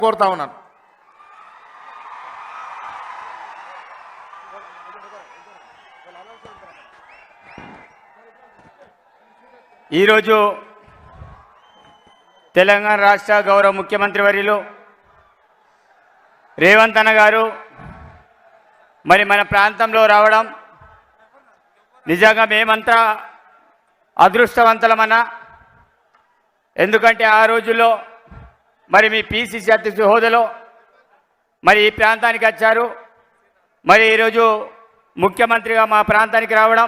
కోరుతా ఉన్నాను. ఈరోజు తెలంగాణ రాష్ట్ర గౌరవ ముఖ్యమంత్రి వర్యులు రేవంత్ అన్న గారు మరి మన ప్రాంతంలో రావడం నిజంగా మేమంతా అదృష్టవంతులమన్నా. ఎందుకంటే ఆ రోజుల్లో మరి మీ పిసిసి అధ్యక్ష హోదాలో మరి ఈ ప్రాంతానికి వచ్చారు. మరి ఈరోజు ముఖ్యమంత్రిగా మా ప్రాంతానికి రావడం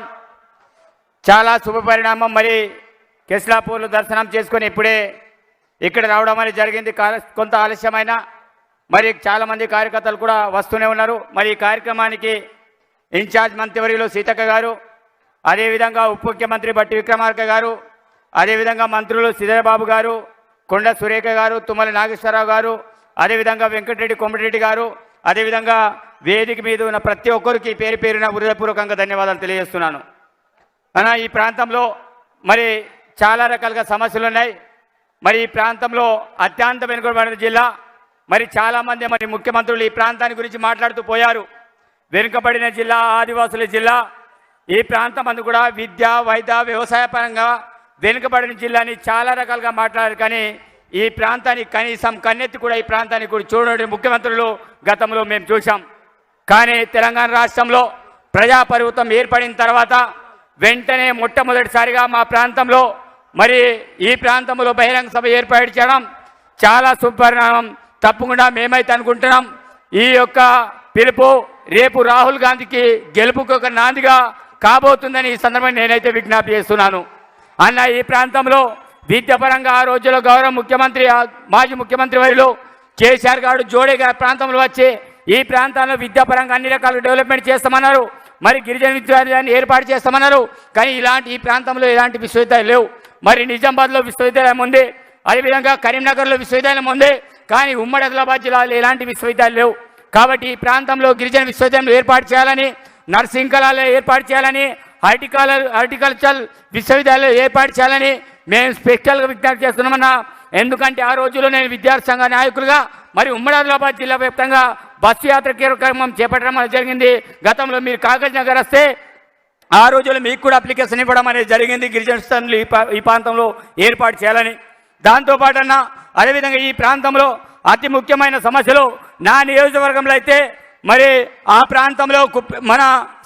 చాలా శుభపరిణామం. మరి కెస్లాపూర్లో దర్శనం చేసుకొని ఇప్పుడే ఇక్కడ రావడం అనేది జరిగింది. కొంత ఆలస్యమైన మరి చాలామంది కార్యకర్తలు కూడా వస్తూనే ఉన్నారు. మరి ఈ కార్యక్రమానికి ఇన్ఛార్జ్ మంత్రివర్యులు సీతక్క గారు, అదేవిధంగా ఉప ముఖ్యమంత్రి బట్టి విక్రమార్క గారు, అదేవిధంగా మంత్రులు శ్రీధరబాబు గారు, కొండ సురేఖ గారు, తుమ్మల నాగేశ్వరరావు గారు, అదేవిధంగా వెంకటరెడ్డి కొమ్మటిరెడ్డి గారు, అదేవిధంగా వేదిక మీద ఉన్న ప్రతి ఒక్కరికి పేరు పేరున హృదయపూర్వకంగా ధన్యవాదాలు తెలియజేస్తున్నాను. అన్న, ఈ ప్రాంతంలో మరి చాలా రకాలుగా సమస్యలు ఉన్నాయి. మరి ఈ ప్రాంతంలో అత్యంత వెనుకబడిన జిల్లా. మరి చాలామంది మరి ముఖ్యమంత్రులు ఈ ప్రాంతాన్ని గురించి మాట్లాడుతూ పోయారు. వెనుకబడిన జిల్లా, ఆదివాసుల జిల్లా. ఈ ప్రాంతం అందు కూడా విద్య, వైద్య, వ్యవసాయ పరంగా వెనుకబడిన జిల్లాని చాలా రకాలుగా మాట్లాడారు. కానీ ఈ ప్రాంతానికి కనీసం కన్నెత్తి కూడా ఈ ప్రాంతానికి కూడా చూడని ముఖ్యమంత్రులు గతంలో మేము చూసాం. కానీ తెలంగాణ రాష్ట్రంలో ప్రజాప్రభుత్వం ఏర్పడిన తర్వాత వెంటనే మొట్టమొదటిసారిగా మా ప్రాంతంలో మరి ఈ ప్రాంతంలో బహిరంగ సభ ఏర్పాటు చేయడం చాలా సుపరిణామం. తప్పకుండా మేమైతే అనుకుంటున్నాం ఈ యొక్క పిలుపు రేపు రాహుల్ గాంధీకి గెలుపుకు ఒక నాందిగా కాబోతుందని ఈ సందర్భంగా నేనైతే విజ్ఞప్తి చేస్తున్నాను. అన్న, ఈ ప్రాంతంలో విద్యాపరంగా ఆ రోజుల్లో గౌరవ ముఖ్యమంత్రి మాజీ ముఖ్యమంత్రి వర్యులు కేసీఆర్ గారు జోడేగా ప్రాంతంలో వచ్చి ఈ ప్రాంతాల్లో విద్యాపరంగా అన్ని రకాల డెవలప్మెంట్ చేస్తామన్నారు. మరి గిరిజన విశ్వవిద్యాలయాన్ని ఏర్పాటు చేస్తామన్నారు. కానీ ఈ ప్రాంతంలో ఎలాంటి విశ్వవిద్యాలయాలు లేవు. మరి నిజామాబాద్లో విశ్వవిద్యాలయం ఉంది, అదేవిధంగా కరీంనగర్లో విశ్వవిద్యాలయం ఉంది. కానీ ఉమ్మడి ఆదిలాబాద్ జిల్లాలో ఎలాంటి విశ్వవిద్యాలయాలు లేవు. కాబట్టి ఈ ప్రాంతంలో గిరిజన విశ్వవిద్యాలయం ఏర్పాటు చేయాలని, నర్సింగ్ కళాలయం ఏర్పాటు చేయాలని, హార్టికల్చర్ విశ్వవిద్యాలయం ఏర్పాటు చేయాలని మేము స్పెషల్గా విజ్ఞప్తి చేస్తున్నామన్నా. ఎందుకంటే ఆ రోజుల్లో నేను విద్యార్థి సంఘ నాయకులుగా మరి ఉమ్మడి ఆదిలాబాద్ జిల్లా వ్యాప్తంగా బస్సు యాత్ర కార్యక్రమం చేపట్టడం అనేది జరిగింది. గతంలో మీరు కాగజ్ నగర్ వస్తే ఆ రోజుల్లో మీకు కూడా అప్లికేషన్ ఇవ్వడం అనేది జరిగింది గిరిజన స్థానాలు ఈ ప్రాంతంలో ఏర్పాటు చేయాలని. దాంతోపాటు అన్న, అదేవిధంగా ఈ ప్రాంతంలో అతి ముఖ్యమైన సమస్యలు నా నియోజకవర్గంలో అయితే మరి ఆ ప్రాంతంలో మన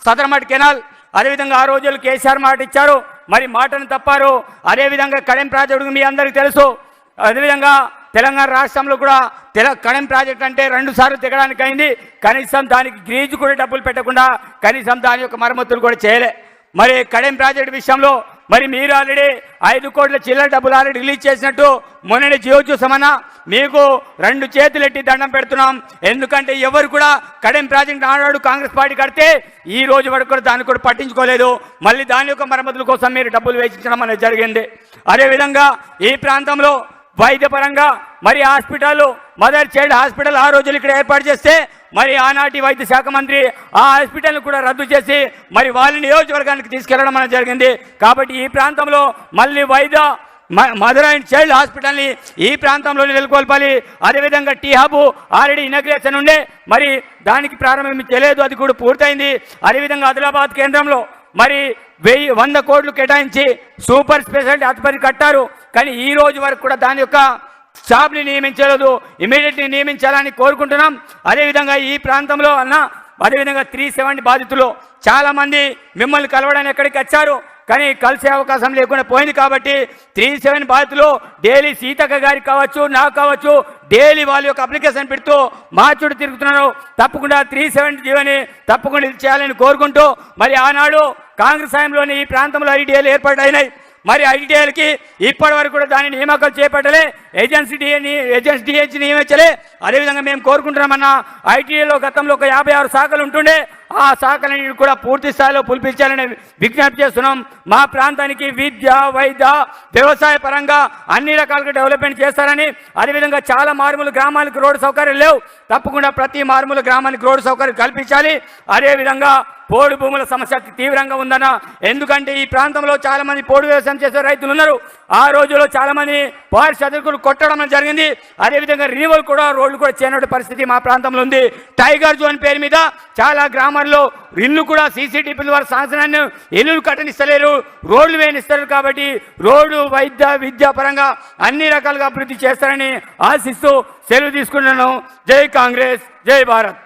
సదరమట్ కెనాల్, అదేవిధంగా ఆ రోజుల్లో కేసీఆర్ మాట ఇచ్చారు, మరి మాటను తప్పారు. అదేవిధంగా కడెం ప్రాజెక్టు మీ అందరికీ తెలుసు. అదేవిధంగా తెలంగాణ రాష్ట్రంలో కూడా కడెం ప్రాజెక్ట్ అంటే 2 సార్లు తిరగడానికి అయింది. కనీసం దానికి గ్రీజు కూడా డబ్బులు పెట్టకుండా కనీసం దాని యొక్క మరమ్మతులు కూడా చేయలే. మరి కడెం ప్రాజెక్టు విషయంలో మరి మీరు ఆల్రెడీ 5 కోట్ల చిల్లర డబ్బులు ఆల్రెడీ రిలీజ్ చేసినట్టు మొన్ననే జియో చూసామన్నా. మీకు 2 చేతులు ఎట్టి దండం పెడుతున్నాం. ఎందుకంటే ఎవరు కూడా కడెం ప్రాజెక్ట్ ఆనాడు కాంగ్రెస్ పార్టీ కడితే ఈ రోజు వరకు కూడా దాన్ని కూడా పట్టించుకోలేదు. మళ్ళీ దాని యొక్క మరమ్మతుల కోసం మీరు డబ్బులు వేయించడం అనేది జరిగింది. అదేవిధంగా ఈ ప్రాంతంలో వైద్యపరంగా మరి హాస్పిటల్, మదర్ చైల్డ్ హాస్పిటల్ ఆ రోజులు ఇక్కడ ఏర్పాటు చేస్తే మరి ఆనాటి వైద్య శాఖ మంత్రి ఆ హాస్పిటల్ని కూడా రద్దు చేసి మరి వాళ్ళ నియోజకవర్గానికి తీసుకెళ్లడం అనేది జరిగింది. కాబట్టి ఈ ప్రాంతంలో మళ్ళీ మదర్ అండ్ చైల్డ్ హాస్పిటల్ని ఈ ప్రాంతంలో నెలకొల్పాలి. అదేవిధంగా టీ హబ్ ఆల్రెడీ ఇనాగ్రేషన్ ఉండే, మరి దానికి ప్రారంభం చేయలేదు, అది కూడా పూర్తయింది. అదేవిధంగా ఆదిలాబాద్ కేంద్రంలో మరి 100 కోట్లు కేటాయించి సూపర్ స్పెషాలిటీ ఆసుపత్రి కట్టారు. కానీ ఈ రోజు వరకు కూడా దాని యొక్క స్టాఫ్ని నియమించలేదు. ఇమీడియట్లీ నియమించాలని కోరుకుంటున్నాం. అదేవిధంగా ఈ ప్రాంతంలో అదేవిధంగా 370 బాధితులు చాలామంది మిమ్మల్ని కలవడానికి ఎక్కడికి వచ్చారు, కానీ కలిసే అవకాశం లేకుండా పోయింది. కాబట్టి 370 బాధితులు డైలీ సీతక్క గారికి కావచ్చు, నాకు కావచ్చు, డైలీ వాళ్ళ యొక్క అప్లికేషన్ పెడుతూ మా చుట్టూ తిరుగుతున్నారు. తప్పకుండా 370 జీవని తప్పకుండా ఇది చేయాలని కోరుకుంటూ మరి ఆనాడు కాంగ్రెస్ హయాంలోని ఈ ప్రాంతంలో ఐటీఐలు ఏర్పాటు అయినాయి. మరి ఐటీఐలకి ఇప్పటి వరకు కూడా దాని నియామకాలు చేపట్టలే, ఏజెన్సీ డిహెచ్ నియమించలే. అదేవిధంగా మేము కోరుకుంటున్నామన్నా, ఐటీఐలో గతంలో ఒక 56 శాఖలు ఉంటుండే, ఆ శాఖలన్నీ కూడా పూర్తి స్థాయిలో పులిపించాలని విజ్ఞప్తి చేస్తున్నాం. మా ప్రాంతానికి విద్య, వైద్య, వ్యవసాయ పరంగా అన్ని రకాలుగా డెవలప్మెంట్ చేస్తారని, అదేవిధంగా చాలా మారుమూల గ్రామాలకు రోడ్డు సౌకర్యం లేవు, తప్పకుండా ప్రతి మారుమూల గ్రామానికి రోడ్డు సౌకర్యం కల్పించాలి. అదేవిధంగా పోడు భూముల సమస్య తీవ్రంగా ఉందన్న. ఎందుకంటే ఈ ప్రాంతంలో చాలా మంది పోడు వ్యవసాయం చేసే రైతులు ఉన్నారు. ఆ రోజుల్లో చాలా మంది పారిశ్రామికులు కొట్టడం జరిగింది. అదేవిధంగా రినివల్ కూడా రోడ్లు కూడా చేయనటువంటి పరిస్థితి మా ప్రాంతంలో ఉంది. టైగర్ జోన్ పేరు మీద చాలా గ్రామాల్లో ఇల్లు కూడా సీసీటీపీ ద్వారా సంవత్సరాన్ని ఇల్లు కట్టనిస్తలేరు, రోడ్లు వేయనిస్తారు. కాబట్టి రోడ్డు వైద్య విద్యా పరంగా అన్ని రకాలుగా అభివృద్ధి చేస్తారని ఆశిస్తూ సెలవు తీసుకున్నాను. జై కాంగ్రెస్, జై భారత్.